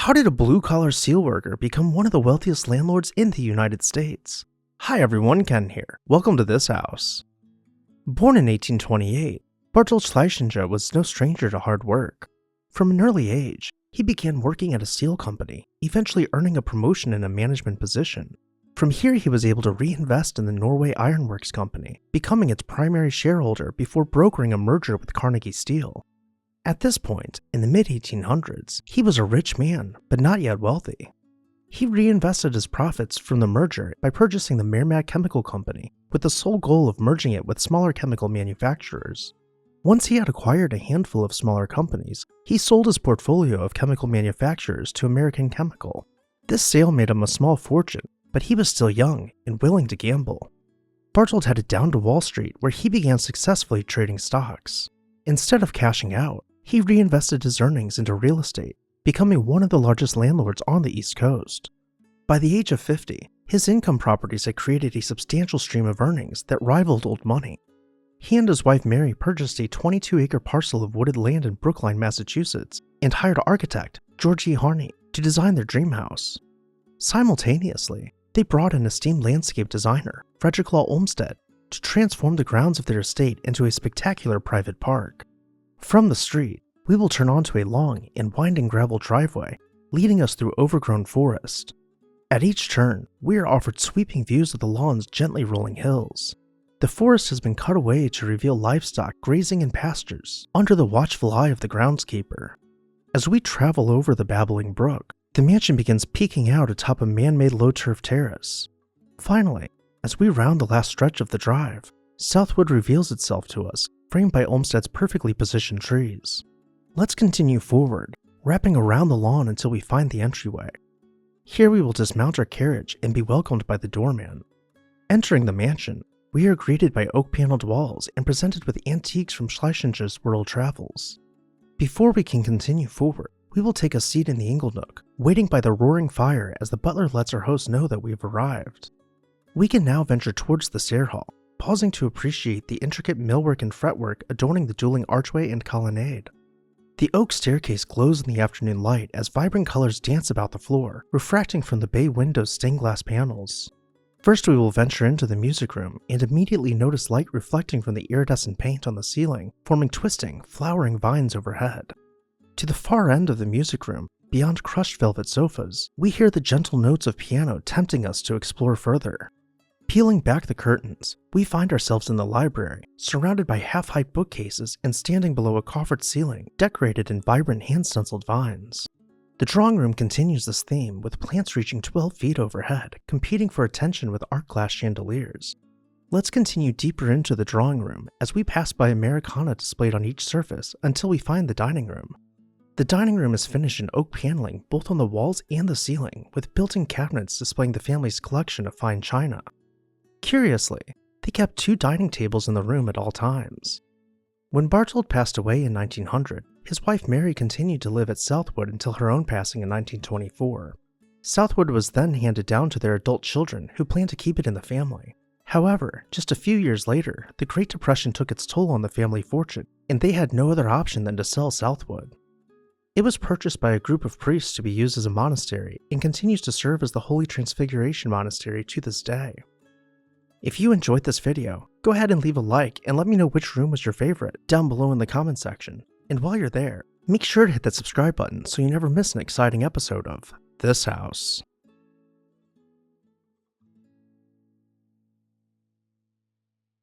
How did a blue-collar steelworker become one of the wealthiest landlords in the United States? Hi everyone, Ken here. Welcome to this house. Born in 1828, Barthold Schlesinger was no stranger to hard work. From an early age, he began working at a steel company, eventually earning a promotion in a management position. From here, he was able to reinvest in the Norway Ironworks Company, becoming its primary shareholder before brokering a merger with Carnegie Steel. At this point, in the mid-1800s, he was a rich man, but not yet wealthy. He reinvested his profits from the merger by purchasing the Merrimack Chemical Company, with the sole goal of merging it with smaller chemical manufacturers. Once he had acquired a handful of smaller companies, he sold his portfolio of chemical manufacturers to American Chemical. This sale made him a small fortune, but he was still young and willing to gamble. Barthold headed down to Wall Street, where he began successfully trading stocks. Instead of cashing out, he reinvested his earnings into real estate, becoming one of the largest landlords on the East Coast. By the age of 50, his income properties had created a substantial stream of earnings that rivaled old money. He and his wife Mary purchased a 22-acre parcel of wooded land in Brookline, Massachusetts, and hired architect George E. Harney to design their dream house. Simultaneously, they brought in esteemed landscape designer Frederick Law Olmsted to transform the grounds of their estate into a spectacular private park. From the street, we will turn onto a long and winding gravel driveway, leading us through overgrown forest. At each turn, we are offered sweeping views of the lawn's gently rolling hills. The forest has been cut away to reveal livestock grazing in pastures under the watchful eye of the groundskeeper. As we travel over the babbling brook, the mansion begins peeking out atop a man-made low-turf terrace. Finally, as we round the last stretch of the drive, Southwood reveals itself to us, framed by Olmsted's perfectly positioned trees. Let's continue forward, wrapping around the lawn until we find the entryway. Here we will dismount our carriage and be welcomed by the doorman. Entering the mansion, we are greeted by oak-paneled walls and presented with antiques from Schlesinger's world travels. Before we can continue forward, we will take a seat in the inglenook, waiting by the roaring fire as the butler lets our host know that we have arrived. We can now venture towards the stair hall, pausing to appreciate the intricate millwork and fretwork adorning the dueling archway and colonnade. The oak staircase glows in the afternoon light as vibrant colors dance about the floor, refracting from the bay window's stained glass panels. First, we will venture into the music room and immediately notice light reflecting from the iridescent paint on the ceiling, forming twisting, flowering vines overhead. To the far end of the music room, beyond crushed velvet sofas, we hear the gentle notes of piano tempting us to explore further. Peeling back the curtains, we find ourselves in the library, surrounded by half-height bookcases and standing below a coffered ceiling decorated in vibrant hand-stenciled vines. The drawing room continues this theme, with plants reaching 12 feet overhead, competing for attention with art glass chandeliers. Let's continue deeper into the drawing room as we pass by Americana displayed on each surface until we find the dining room. The dining room is finished in oak paneling both on the walls and the ceiling, with built-in cabinets displaying the family's collection of fine china. Curiously, they kept 2 dining tables in the room at all times. When Barthold passed away in 1900, his wife Mary continued to live at Southwood until her own passing in 1924. Southwood was then handed down to their adult children, who planned to keep it in the family. However, just a few years later, the Great Depression took its toll on the family fortune, and they had no other option than to sell Southwood. It was purchased by a group of priests to be used as a monastery and continues to serve as the Holy Transfiguration Monastery to this day. If you enjoyed this video, go ahead and leave a like and let me know which room was your favorite down below in the comment section. And while you're there, make sure to hit that subscribe button so you never miss an exciting episode of This House.